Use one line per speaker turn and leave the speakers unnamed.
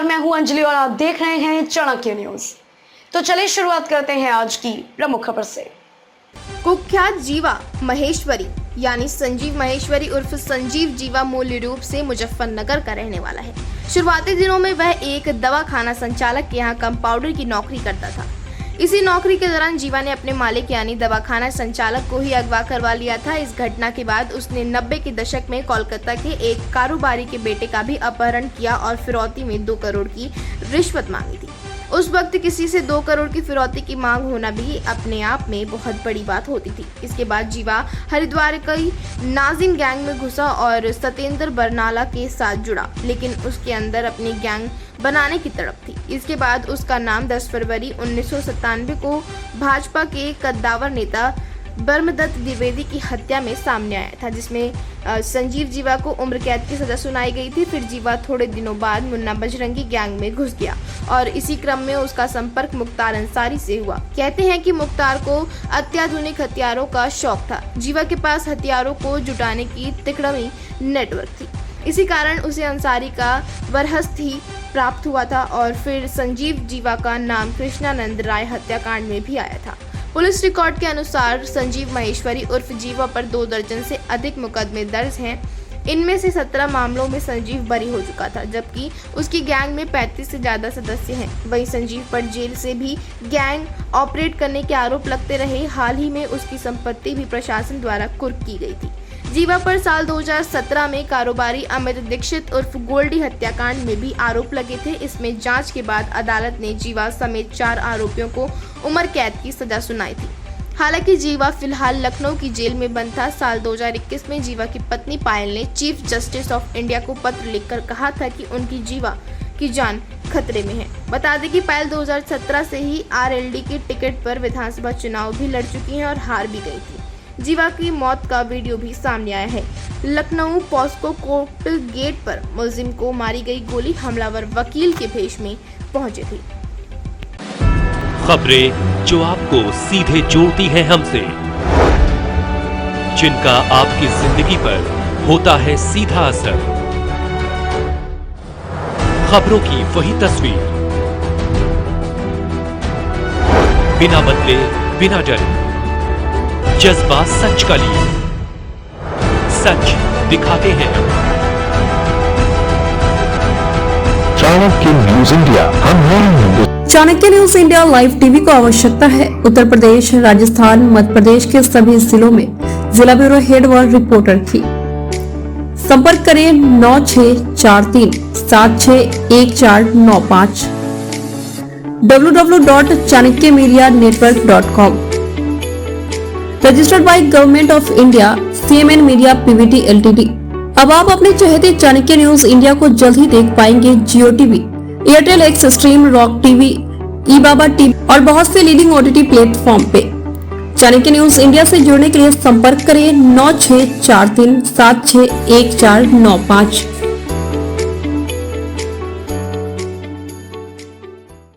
नमस्कार, मैं हूं अंजलि और आप देख रहे हैं चाणक्य न्यूज। तो चलिए शुरुआत करते हैं आज की प्रमुख खबर से।
कुख्यात जीवा महेश्वरी यानी संजीव महेश्वरी उर्फ संजीव जीवा मूल रूप से मुजफ्फरनगर का रहने वाला है। शुरुआती दिनों में वह एक दवाखाना संचालक के यहाँ कंपाउंडर की नौकरी करता था। इसी नौकरी के दौरान जीवा ने अपने मालिक यानी दवाखाना संचालक को ही अगवा करवा लिया था। इस घटना के बाद उसने 90 के दशक में कोलकाता के एक कारोबारी के बेटे का भी अपहरण किया और फिरौती में 2 करोड़ की रिश्वत मांगी थी। उस वक्त किसी से 2 करोड़ की फिरौती की मांग होना भी अपने आप में बहुत बड़ी बात होती थी। इसके बाद जीवा हरिद्वार की नाजिम गैंग में घुसा और सत्येंद्र बरनाला के साथ जुड़ा, लेकिन उसके अंदर अपनी गैंग बनाने की तड़प थी। इसके बाद उसका नाम 10 फरवरी 1997 को भाजपा के कद्दावर नेता ब्रह्मदत्त द्विवेदी की हत्या में सामने आया था, जिसमें संजीव जीवा को उम्र कैद की सजा सुनाई गई थी। फिर जीवा थोड़े दिनों बाद मुन्ना बजरंगी गैंग में घुस गया और इसी क्रम में उसका संपर्क मुख्तार अंसारी से हुआ। कहते हैं कि मुख्तार को अत्याधुनिक हथियारों का शौक था। जीवा के पास हथियारों को जुटाने की तिकड़मी नेटवर्क थी। इसी कारण उसे अंसारी का बरहस्त ही प्राप्त हुआ था और फिर संजीव जीवा का नाम कृष्णानंद राय हत्याकांड में भी आया था। पुलिस रिकॉर्ड के अनुसार संजीव महेश्वरी उर्फ जीवा पर 2 दर्जन से अधिक मुकदमे दर्ज हैं। इनमें से 17 मामलों में संजीव बरी हो चुका था, जबकि उसकी गैंग में 35 से ज्यादा सदस्य हैं। वहीं संजीव पर जेल से भी गैंग ऑपरेट करने के आरोप लगते रहे। हाल ही में उसकी संपत्ति भी प्रशासन द्वारा कुर्क की गई थी। जीवा पर साल 2017 में कारोबारी अमित दीक्षित उर्फ गोल्डी हत्याकांड में भी आरोप लगे थे। इसमें जांच के बाद अदालत ने जीवा समेत 4 आरोपियों को उम्र कैद की सजा सुनाई थी। हालांकि जीवा फिलहाल लखनऊ की जेल में बंद था। साल 2021 में जीवा की पत्नी पायल ने चीफ जस्टिस ऑफ इंडिया को पत्र लिखकर कहा था कि उनकी जीवा की जान खतरे में है। बता दें कि पायल 2017 से ही आरएलडी के टिकट पर विधानसभा चुनाव भी लड़ चुकी हैं और हार भी गई थी। जीवा की मौत का वीडियो भी सामने आया है। लखनऊ पॉस्को कोर्ट गेट पर मुलजिम को मारी गई गोली, हमलावर वकील के भेष में पहुंचे थे।
खबरें जो आपको सीधे जोड़ती हैं हमसे, जिनका आपकी जिंदगी पर होता है सीधा असर, खबरों की वही तस्वीर, बिना बदले बिना डरे, जज्बा सच का लिए, सच दिखाते हैं।
चाणक्य न्यूज इंडिया, हम हैं।
Chanakya news India live TV को आवश्यकता है उत्तर प्रदेश, राजस्थान, मध्य प्रदेश के सभी जिलों में जिला ब्यूरो हेड व रिपोर्टर की। संपर्क करें 9643761495 www.chanakya-media-network.com। Registered by government of India, CMN media PVT LTD। अब आप अपने चहेते चाणक्य न्यूज इंडिया को जल्द ही देख पाएंगे Jio TV, Airtel X stream, rock TV, ई-बाबा टीवी और बहुत से लीडिंग OTT प्लेटफॉर्म पे। चाणक्य न्यूज इंडिया से जुड़ने के लिए संपर्क करें 9643761495।